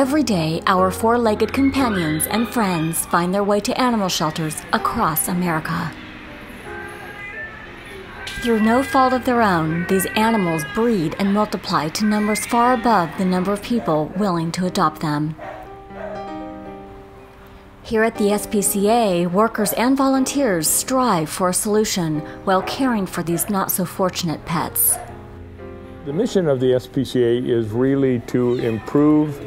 Every day, our four-legged companions and friends find their way to animal shelters across America. Through no fault of their own, these animals breed and multiply to numbers far above the number of people willing to adopt them. Here at the Spca, workers and volunteers strive for a solution while caring for these not-so-fortunate pets. The mission of the Spca is really to improve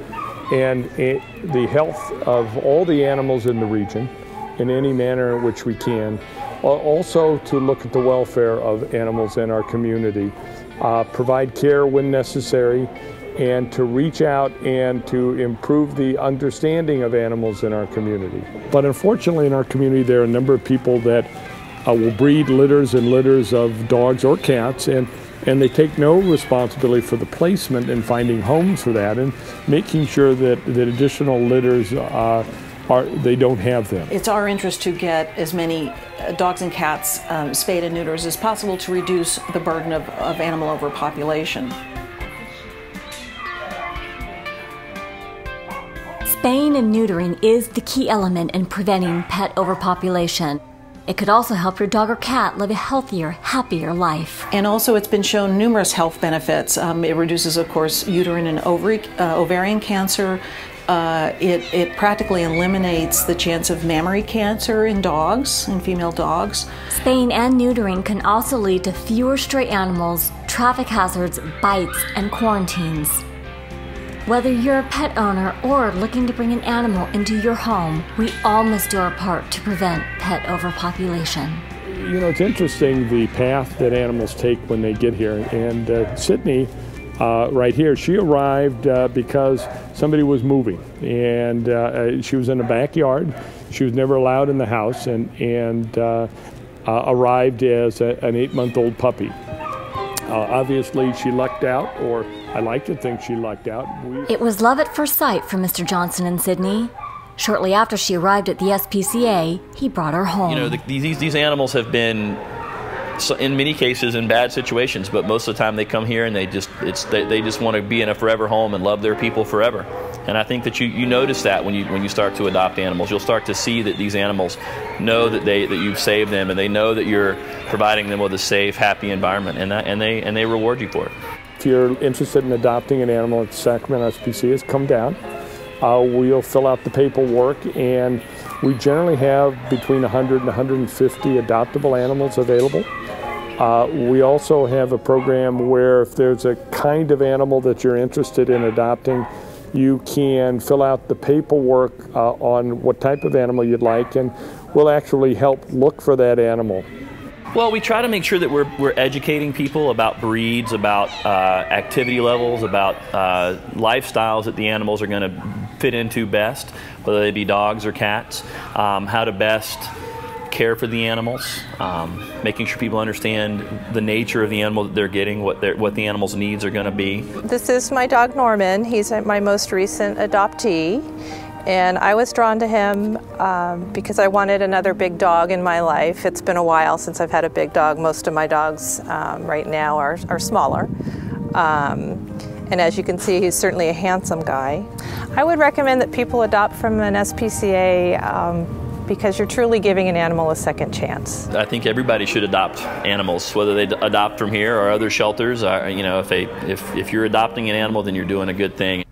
the health of all the animals in the region in any manner in which we can. Also to look at the welfare of animals in our community, provide care when necessary, and to reach out and to improve the understanding of animals in our community. But unfortunately in our community there are a number of people that will breed litters and litters of dogs or cats, and they take no responsibility for the placement and finding homes for that and making sure that additional litters they don't have them. It's our interest to get as many dogs and cats spayed and neutered as possible to reduce the burden of animal overpopulation. Spaying and neutering is the key element in preventing pet overpopulation. It could also help your dog or cat live a healthier, happier life. And also it's been shown numerous health benefits. It reduces, of course, uterine and ovarian cancer. It practically eliminates the chance of mammary cancer in dogs, in female dogs. Spaying and neutering can also lead to fewer stray animals, traffic hazards, bites, and quarantines. Whether you're a pet owner or looking to bring an animal into your home, we all must do our part to prevent pet overpopulation. You know, it's interesting the path that animals take when they get here. And Sydney, right here, she arrived because somebody was moving. And she was in the backyard. She was never allowed in the house and arrived as an 8-month-old puppy. Obviously, she lucked out, or I like to think she lucked out. It was love at first sight for Mr. Johnson and Sydney. Shortly after she arrived at the Spca, he brought her home. You know, these animals have been, in many cases, in bad situations, but most of the time they come here and they just want to be in a forever home and love their people forever. And I think that you notice that when you start to adopt animals, you'll start to see that these animals know that you've saved them, and they know that you're providing them with a safe, happy environment, and they reward you for it. If you're interested in adopting an animal at Sacramento Spca, come down. We'll fill out the paperwork, and we generally have between 100 and 150 adoptable animals available. We also have a program where if there's a kind of animal that you're interested in adopting, you can fill out the paperwork on what type of animal you'd like, and we'll actually help look for that animal. Well, we try to make sure that we're educating people about breeds, about activity levels, about lifestyles that the animals are going to fit into best, whether they be dogs or cats, how to best care for the animals, making sure people understand the nature of the animal that they're getting, what the animal's needs are going to be. This is my dog Norman. He's my most recent adoptee, and I was drawn to him because I wanted another big dog in my life. It's been a while since I've had a big dog. Most of my dogs right now are smaller. And as you can see, he's certainly a handsome guy. I would recommend that people adopt from an Spca because you're truly giving an animal a second chance. I think everybody should adopt animals, whether they adopt from here or other shelters. You know, if you're adopting an animal, then you're doing a good thing.